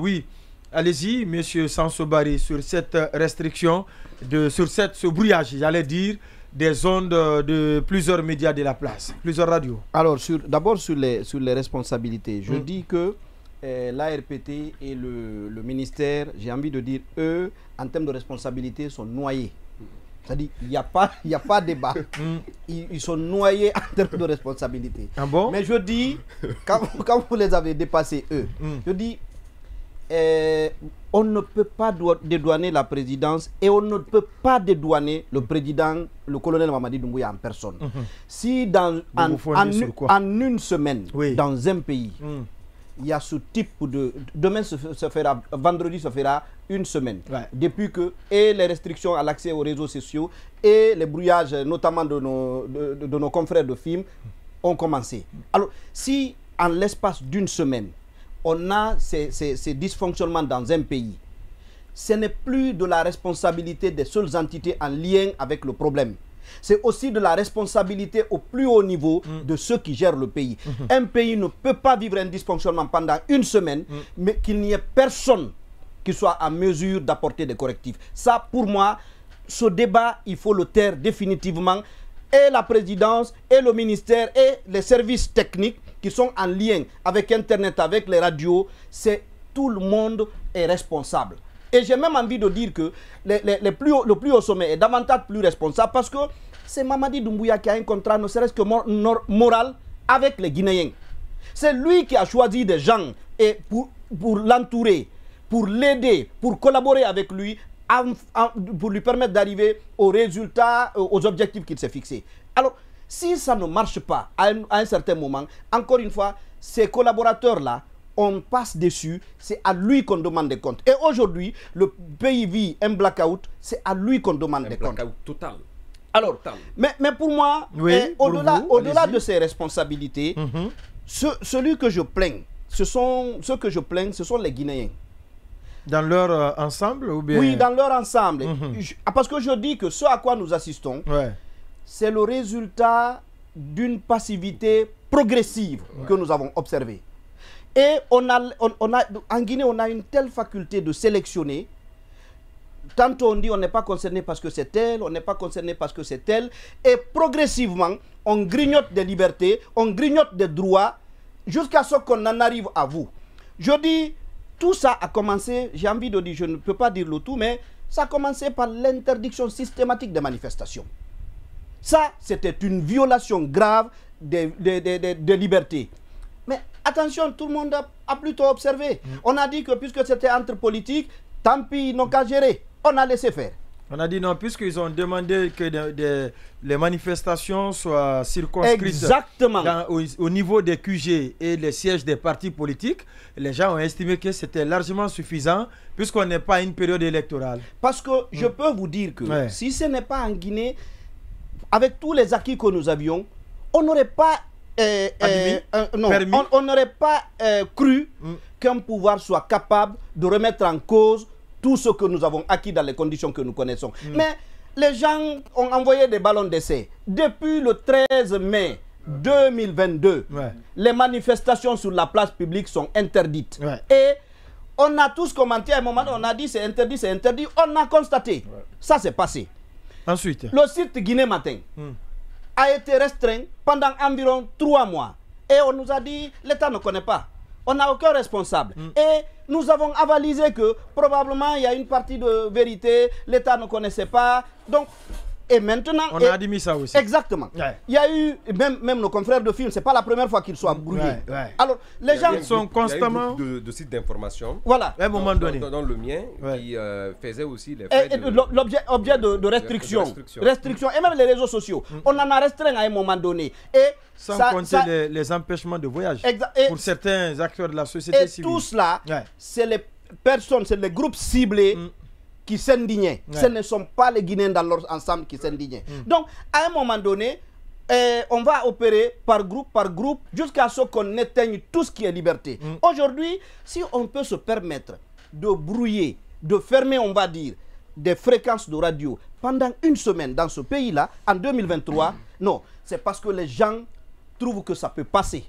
oui. Allez-y, monsieur Sansobari, sur cette restriction, sur ce brouillage, j'allais dire, des ondes de plusieurs médias de la place, plusieurs radios. Alors, d'abord sur les responsabilités, je dis que l'ARPT et le ministère, j'ai envie de dire, eux, en termes de responsabilité, sont noyés. C'est-à-dire qu'il n'y a pas débat. Ils sont noyés en termes de responsabilité. Ah bon? Mais je dis, quand vous les avez dépassés, eux, je dis, on ne peut pas dédouaner la présidence et on ne peut pas dédouaner le président, le colonel Mamadi Doumbouya en personne. Si en une semaine, dans un pays, il y a ce type de... Demain vendredi se fera une semaine. Depuis que et les restrictions à l'accès aux réseaux sociaux et les brouillages, notamment de nos confrères de films, ont commencé. Alors, si en l'espace d'une semaine, on a ces dysfonctionnements dans un pays, ce n'est plus de la responsabilité des seules entités en lien avec le problème. C'est aussi de la responsabilité au plus haut niveau de ceux qui gèrent le pays. Un pays ne peut pas vivre un dysfonctionnement pendant une semaine, mais qu'il n'y ait personne qui soit en mesure d'apporter des correctifs. Ça, pour moi, ce débat, il faut le taire définitivement. Et la présidence, et le ministère, et les services techniques qui sont en lien avec Internet, avec les radios, c'est tout le monde est responsable. Et j'ai même envie de dire que le plus haut sommet est davantage plus responsable parce que c'est Mamadi Doumbouya qui a un contrat, ne serait-ce que moral, avec les Guinéens. C'est lui qui a choisi des gens et pour l'entourer, pour l'aider, pour collaborer avec lui, pour lui permettre d'arriver aux résultats, aux objectifs qu'il s'est fixés. Alors, si ça ne marche pas à un certain moment, encore une fois, ces collaborateurs-là, on passe dessus, c'est à lui qu'on demande des comptes. Et aujourd'hui, le pays vit un blackout, c'est à lui qu'on demande des comptes. Un blackout total. Alors, mais pour moi, au-delà de ces responsabilités, celui que je plains, ceux que je plains, ce sont les Guinéens. Dans leur ensemble ou bien... Oui, dans leur ensemble. Parce que je dis que ce à quoi nous assistons, c'est le résultat d'une passivité progressive que nous avons observée. Et en Guinée, on a une telle faculté de sélectionner. Tantôt on dit on n'est pas concerné parce que c'est tel, on n'est pas concerné parce que c'est tel. Et progressivement, on grignote des libertés, on grignote des droits, jusqu'à ce qu'on en arrive à vous. Je dis, tout ça a commencé, j'ai envie de dire, je ne peux pas dire le tout, mais ça a commencé par l'interdiction systématique des manifestations. Ça, c'était une violation grave des libertés. Mais attention, tout le monde a plutôt observé. On a dit que puisque c'était entre politiques, tant pis, ils n'ont qu'à gérer. On a laissé faire. On a dit non, puisqu'ils ont demandé que les manifestations soient circonscrites au niveau des QG et les sièges des partis politiques, les gens ont estimé que c'était largement suffisant puisqu'on n'est pas à une période électorale. Parce que je peux vous dire que si ce n'est pas en Guinée, avec tous les acquis que nous avions, on n'aurait pas... on n'aurait pas cru qu'un pouvoir soit capable de remettre en cause tout ce que nous avons acquis dans les conditions que nous connaissons. Mais les gens ont envoyé des ballons d'essai. Depuis le 13 mai 2022, les manifestations sur la place publique sont interdites. Et on a tous commenté à un moment, on a dit c'est interdit, c'est interdit. On a constaté. Ça s'est passé. Ensuite, le site Guinée Matin a été restreint pendant environ 3 mois. Et on nous a dit, l'État ne connaît pas. On n'a aucun responsable. Et nous avons avalisé que probablement il y a une partie de vérité, l'État ne connaissait pas. Donc, et maintenant... On a admis ça aussi. Exactement. Il y a eu, même nos confrères de films, ce n'est pas la première fois qu'ils soient brouillés. Alors, les gens sont constamment... Il y a eu de sites d'information. Voilà. À un moment donné. Dans le mien, qui faisait aussi les frais l'objet de restriction. Restriction. Et même les réseaux sociaux. On en a restreint à un moment donné. Et sans compter les empêchements de voyage pour certains acteurs de la société civile. Et tout cela, c'est les personnes, c'est les groupes ciblés qui s'indignaient. Ce ne sont pas les Guinéens dans leur ensemble qui s'indignaient. Donc, à un moment donné, on va opérer par groupe, jusqu'à ce qu'on éteigne tout ce qui est liberté. Aujourd'hui, si on peut se permettre de brouiller, de fermer, on va dire, des fréquences de radio pendant une semaine dans ce pays-là, en 2023, non, c'est parce que les gens trouvent que ça peut passer.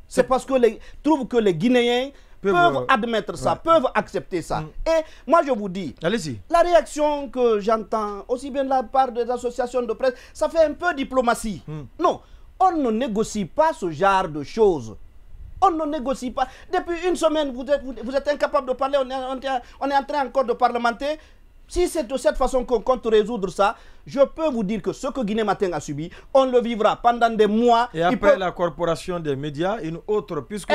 C'est parce que trouvent que les Guinéens peuvent admettre ça, peuvent accepter ça. Et moi, je vous dis, la réaction que j'entends, aussi bien de la part des associations de presse, ça fait un peu diplomatie. Non, on ne négocie pas ce genre de choses. On ne négocie pas. Depuis une semaine, vous êtes incapable de parler, on est en train encore de parlementer. Si c'est de cette façon qu'on compte résoudre ça, je peux vous dire que ce que Guinée Matin a subi, on le vivra pendant des mois. Et après la corporation des médias, une autre, puisque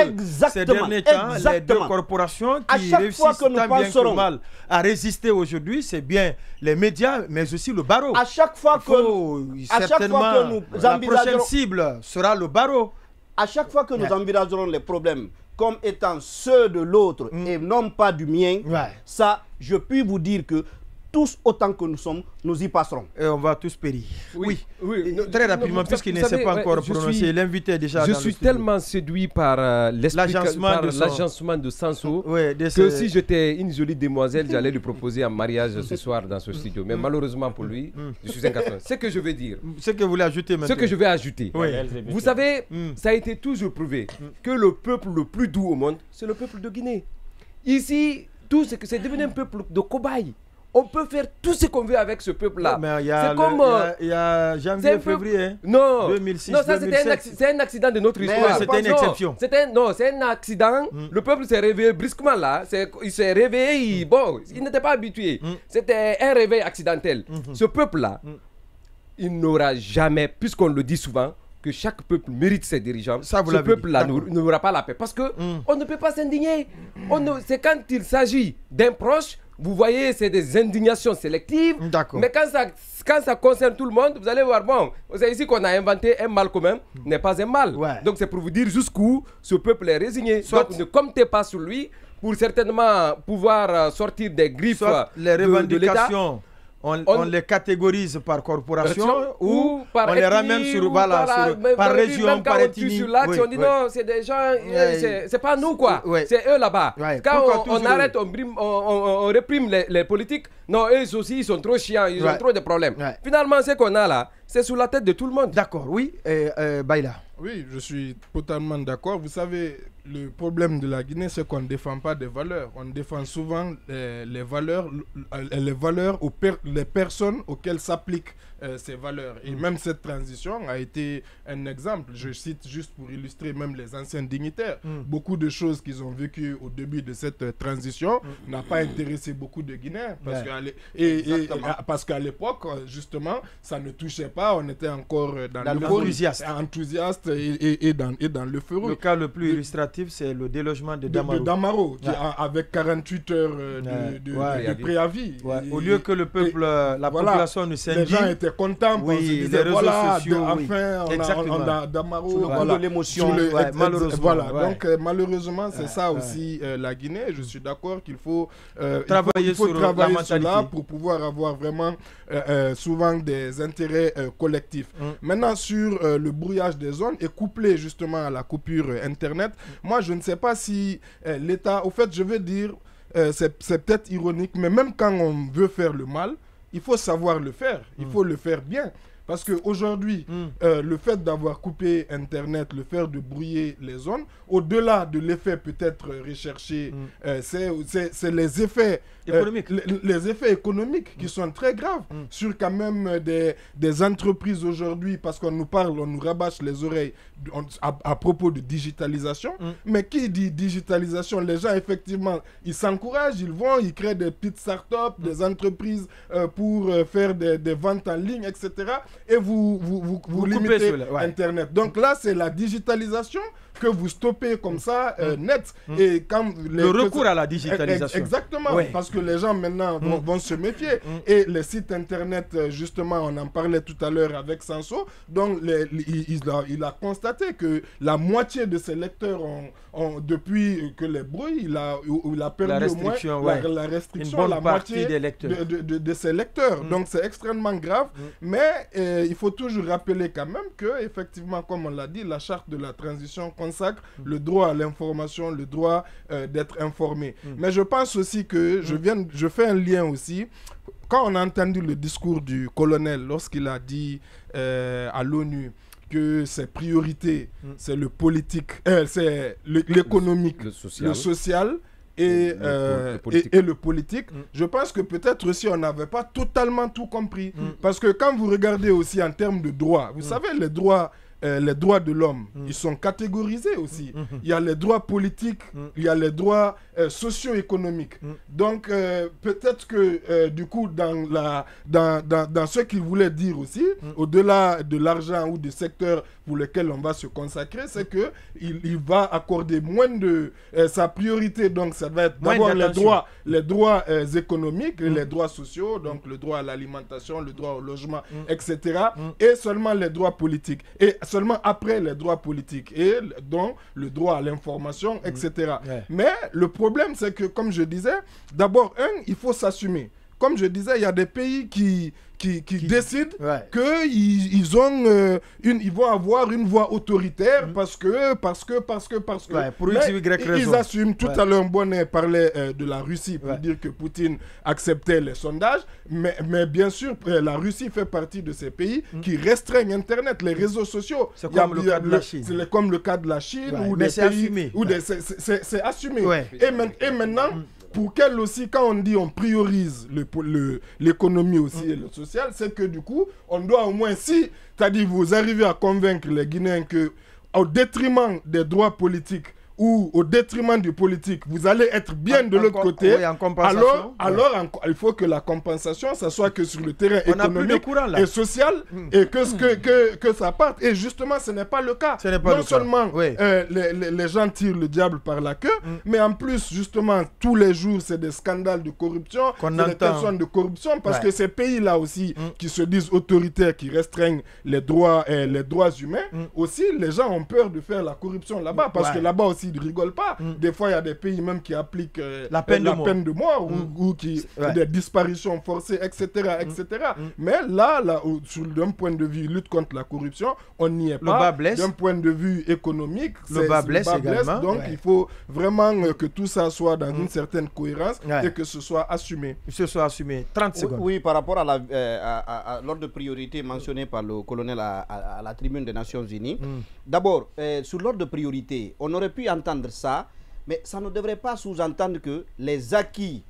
ces derniers temps, les deux corporations qui réussissent tant bien que mal à résister aujourd'hui, c'est bien les médias, mais aussi le barreau. À chaque fois que nous la prochaine cible sera le barreau. À chaque fois que nous envisagerons les problèmes comme étant ceux de l'autre et non pas du mien, ça, je puis vous dire que tous autant que nous sommes, nous y passerons. Et on va tous périr. Oui. Très rapidement, puisqu'il ne s'est pas encore prononcé, l'invité est déjà Je suis tellement séduit par l'agencement de Sanso que si j'étais une jolie demoiselle, j'allais lui proposer un mariage ce soir dans ce studio. Mais malheureusement pour lui, je suis incapable. Ce que je veux dire. Ce que vous voulez ajouter maintenant. Ce que je vais ajouter. Vous savez, ça a été toujours prouvé que le peuple le plus doux au monde, c'est le peuple de Guinée. Ici, tout ce que c'est devenu un peuple de cobayes. On peut faire tout ce qu'on veut avec ce peuple-là. C'est comme il y a janvier, février. Non, 2006, non, ça c'est un accident de notre histoire. C'était une exception. C'est un accident. Le peuple s'est réveillé brusquement là. Il s'est réveillé. Bon, il n'était pas habitué. C'était un réveil accidentel. Ce peuple-là, il n'aura jamais, puisqu'on le dit souvent, que chaque peuple mérite ses dirigeants. Ce peuple-là n'aura pas la paix. Parce que on ne peut pas s'indigner. C'est quand il s'agit d'un proche. Vous voyez, c'est des indignations sélectives. Mais quand ça concerne tout le monde, vous allez voir, bon, c'est ici qu'on a inventé un mal commun, n'est pas un mal. Donc c'est pour vous dire jusqu'où ce peuple est résigné. Donc ne comptez pas sur lui pour certainement pouvoir sortir des griffes les revendications. On les catégorise par corporation ou par on les ramène par région, par ethnie. On dit non, c'est des gens, c'est pas nous quoi, c'est eux là-bas. Quand on arrête, on réprime les politiques, non, eux aussi ils sont trop chiants, ils ont trop de problèmes. Finalement, ce qu'on a là, c'est sous la tête de tout le monde. D'accord, oui, Baïla. Oui, je suis totalement d'accord. Vous savez, le problème de la Guinée, c'est qu'on ne défend pas des valeurs. On défend souvent les valeurs les personnes auxquelles s'appliquent ces valeurs. Et même cette transition a été un exemple. Je cite juste pour illustrer même les anciens dignitaires. Beaucoup de choses qu'ils ont vécues au début de cette transition n'a pas intéressé beaucoup de Guinéens. Parce qu'à l'époque, justement, ça ne touchait pas. On était encore dans l'enthousiasme et dans l'euphorie. Le cas le plus illustratif, c'est le délogement de Damaro. De Damaro, avec 48 heures de préavis. Au lieu que le peuple, la population ne s'indigne. Les gens étaient contents. On se disait, voilà, sociaux, enfin, on a Damaro. Sous le coup de l'émotion. Malheureusement. Donc, malheureusement, c'est ça aussi la Guinée. Je suis d'accord qu'il faut travailler sur cela pour pouvoir avoir vraiment souvent des intérêts collectifs. Maintenant, sur le brouillage des zones et couplé justement à la coupure Internet, moi, je ne sais pas si l'État, au fait, je veux dire, c'est peut-être ironique, mais même quand on veut faire le mal, il faut savoir le faire. Il faut le faire bien. Parce qu'aujourd'hui, le fait d'avoir coupé Internet, le fait de brouiller les zones, au-delà de l'effet peut-être recherché, c'est les effets économiques. Les effets économiques qui sont très graves sur quand même des entreprises aujourd'hui, parce qu'on nous parle, on nous rabâche les oreilles à propos de digitalisation. Mais qui dit digitalisation? Les gens, effectivement, ils s'encouragent, ils créent des petites startups, des entreprises pour faire des ventes en ligne, etc. Et vous limitez Internet. Donc là, c'est la digitalisation que vous stoppez comme ça, net. Et quand le recours à la digitalisation. Exactement, parce que les gens maintenant vont se méfier. Et les sites Internet, justement, on en parlait tout à l'heure avec Sanso, donc il a constaté que la moitié de ses lecteurs depuis que les brouilles, il a perdu au moins la restriction, la moitié des lecteurs. De ses lecteurs. Donc c'est extrêmement grave, mais il faut toujours rappeler quand même que, effectivement, comme on l'a dit, la charte de la transition consacre le droit à l'information, le droit d'être informé. Mais je pense aussi que je fais un lien aussi. Quand on a entendu le discours du colonel lorsqu'il a dit à l'ONU que ses priorités, c'est le politique, c'est l'économique, le social et le politique. Je pense que peut-être aussi on n'avait pas totalement tout compris. Parce que quand vous regardez aussi en termes de droits, vous savez, les droits de l'homme, ils sont catégorisés aussi. Il y a les droits politiques, il y a les droits socio-économiques. Donc, peut-être que, du coup, dans ce qu'il voulait dire aussi, au-delà de l'argent ou du secteur pour lequel on va se consacrer, c'est qu'il va accorder moins de... sa priorité, donc, ça va être d'abord les droits économiques, les droits sociaux, donc le droit à l'alimentation, le droit au logement, etc. Et seulement les droits politiques. Et seulement après les droits politiques et donc le droit à l'information, etc. Mais le problème, c'est que, comme je disais, d'abord, il faut s'assumer. Comme je disais, il y a des pays qui décident qu'ils vont avoir une voix autoritaire parce que. Pour X ou Y raison. Ils assument. Tout à l'heure, Bonnet parlait de la Russie pour dire que Poutine acceptait les sondages. Mais bien sûr, la Russie fait partie de ces pays qui restreignent Internet, les réseaux sociaux. C'est comme le cas de la Chine. C'est comme le cas de la Chine. Mais c'est assumé. C'est assumé. Et maintenant... Pour qu'elle aussi, quand on dit on priorise l'économie aussi et le social, c'est que du coup, on doit au moins, c'est-à-dire vous arrivez à convaincre les Guinéens que, au détriment des droits politiques ou au détriment du politique, vous allez être bien de l'autre côté, alors il faut que la compensation, ça soit que sur le terrain économique et social, et que ça parte. Et justement, ce n'est pas le cas. Non seulement les gens tirent le diable par la queue, mais en plus, justement, tous les jours, c'est des scandales de corruption, des personnes de corruption, parce que ces pays-là aussi, qui se disent autoritaires, qui restreignent les droits humains, aussi, les gens ont peur de faire la corruption là-bas, parce que là-bas aussi, ils ne rigolent pas. Des fois, il y a des pays même qui appliquent la peine de mort ou des disparitions forcées, etc. Mais là d'un point de vue lutte contre la corruption, on n'y est pas. D'un point de vue économique, le bas blesse également. Donc, il faut vraiment que tout ça soit dans une certaine cohérence et que ce soit assumé. 30 secondes. Oui, par rapport à l'ordre de priorité mentionné par le colonel à la tribune des Nations Unies. D'abord, sur l'ordre de priorité, on aurait pu entendre ça, mais ça ne devrait pas sous-entendre que les acquis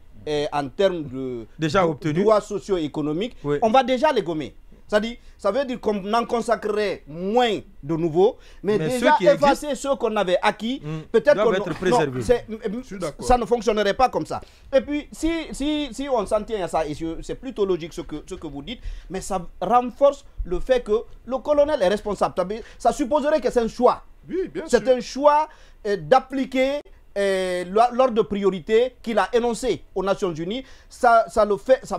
en termes de droits socio-économiques, on va déjà les gommer. C'est-à-dire, ça veut dire qu'on en consacrerait moins de nouveaux, mais déjà effacer ceux qu'on avait acquis, peut-être ça ne fonctionnerait pas comme ça. Et puis, si on s'en tient à ça, et c'est plutôt logique ce que vous dites, mais ça renforce le fait que le colonel est responsable. Ça supposerait que c'est un choix. Oui, bien sûr. C'est un choix d'appliquer l'ordre de priorité qu'il a énoncé aux Nations Unies. Ça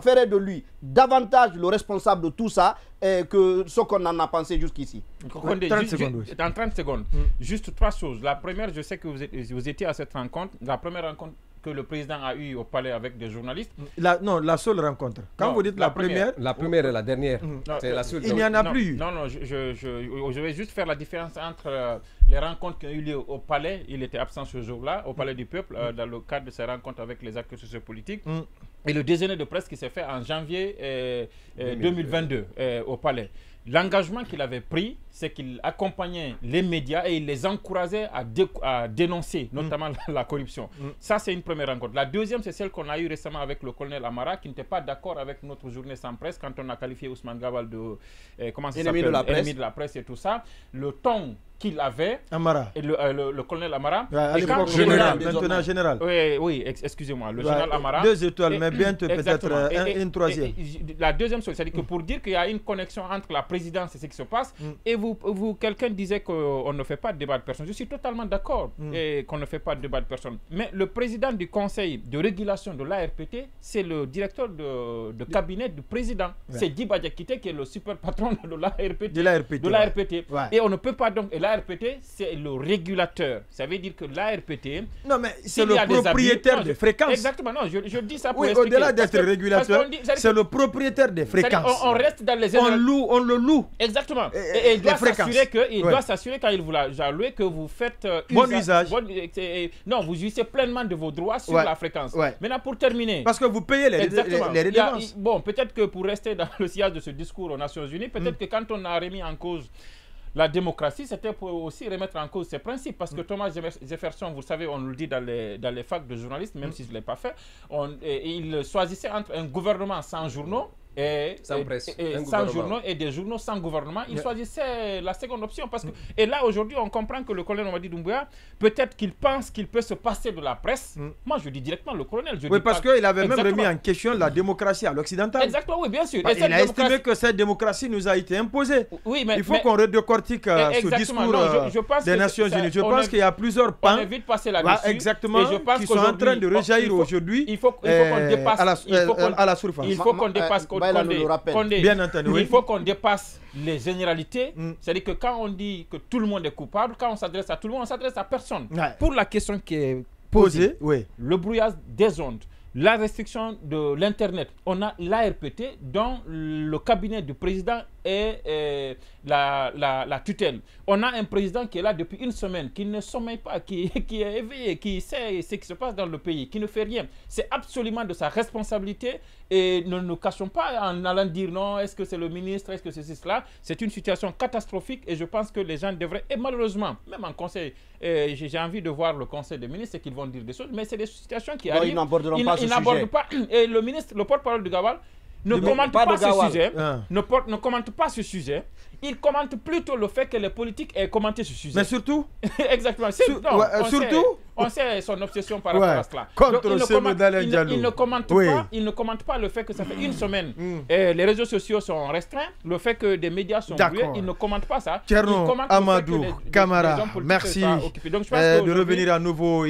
ferait de lui davantage le responsable de tout ça que ce qu'on en a pensé jusqu'ici. Dans 30 secondes, juste 3 choses. La première, je sais que vous étiez à cette rencontre. La première rencontre que le président a eu au palais avec des journalistes. La seule rencontre. Quand vous dites la première... La première et la dernière. C'est la seule. Il n'y en a plus. Non, je vais juste faire la différence entre les rencontres qui ont eu lieu au palais. Il était absent ce jour-là, au palais du peuple, dans le cadre de ses rencontres avec les acteurs sociopolitiques. Et le déjeuner de presse qui s'est fait en janvier 2022 au palais. L'engagement qu'il avait pris, c'est qu'il accompagnait les médias et il les encourageait à dénoncer, notamment la corruption. Ça, c'est une première rencontre. La deuxième, c'est celle qu'on a eue récemment avec le colonel Amara, qui n'était pas d'accord avec notre journée sans presse, quand on a qualifié Ousmane Gabal de ennemi de la presse et tout ça. Le ton qu'il avait, Amara. Et le colonel Amara, à l'époque général, maintenant général. Oui, excusez-moi, le général Amara. 2 étoiles, mais bientôt peut-être une troisième. La deuxième chose, c'est-à-dire que pour dire qu'il y a une connexion entre la présidence et ce qui se passe, et quelqu'un disait qu'on ne fait pas de débat de personnes. Je suis totalement d'accord qu'on ne fait pas de débat de personnes. Mais le président du conseil de régulation de l'ARPT, c'est le directeur de cabinet du président. C'est Diba Diakité qui est le super patron de l'ARPT. Et on ne peut pas donc... L'ARPT, c'est le régulateur. Ça veut dire que l'ARPT... Non, mais c'est le propriétaire des fréquences. Exactement, non, je dis ça pour expliquer. Au-delà d'être régulateur, c'est le propriétaire des fréquences. On reste dans les... On le loue. Exactement. Et il doit s'assurer quand il vous l'a loué que vous faites bon usage. Non, vous jouissez pleinement de vos droits sur la fréquence. Maintenant, pour terminer... Parce que vous payez les redevances. Bon, peut-être que pour rester dans le sillage de ce discours aux Nations Unies, peut-être que quand on a remis en cause la démocratie, c'était pour aussi remettre en cause ses principes. Parce que Thomas Jefferson, vous savez, on le dit dans les facs de journalistes, même si je ne l'ai pas fait, il choisissait entre un gouvernement sans journaux et sans journaux et des journaux sans gouvernement. Il choisissait la seconde option. Parce que, et là, aujourd'hui, on comprend que le colonel Mamadi Doumbouya, peut-être qu'il pense qu'il peut se passer de la presse. Moi, je dis directement le colonel. Oui, parce qu'il avait même remis en question la démocratie à l'occidental. Exactement, oui, bien sûr. Et il a estimé que cette démocratie nous a été imposée. Oui, mais il faut qu'on redécortique ce discours des Nations Unies. Je pense qu'il y a plusieurs pans qui sont en train de rejaillir aujourd'hui à la surface. Il faut qu'on dépasse bien entendu. Il faut qu'on dépasse les généralités. C'est-à-dire que quand on dit que tout le monde est coupable, quand on s'adresse à tout le monde, on s'adresse à personne. Pour la question qui est posée, le brouillage des ondes, la restriction de l'Internet, on a l'ARPT dont le cabinet du président est la tutelle. On a un président qui est là depuis une semaine, qui ne sommeille pas, qui est éveillé, qui sait ce qui se passe dans le pays, qui ne fait rien. C'est absolument de sa responsabilité et ne nous cachons pas en allant dire non, est-ce que c'est le ministre, est-ce que c'est cela. C'est une situation catastrophique et je pense que les gens devraient, et malheureusement, même en conseil, j'ai envie de voir le conseil des ministres qu'ils vont dire des choses, mais c'est des situations qui arrivent. Ils n'aborderont pas ce sujet. Et le ministre, le porte-parole de Gawal, ne commente pas ce sujet. Ne commente pas ce sujet. Il commente plutôt le fait que les politiques aient commenté ce sujet. Mais surtout exactement. On sait son obsession par rapport à cela. Il ne commente pas le fait que ça fait une semaine. Les réseaux sociaux sont restreints. Le fait que des médias sont brûlés. Il ne commente pas ça. Amadou Camara, merci de revenir à nouveau.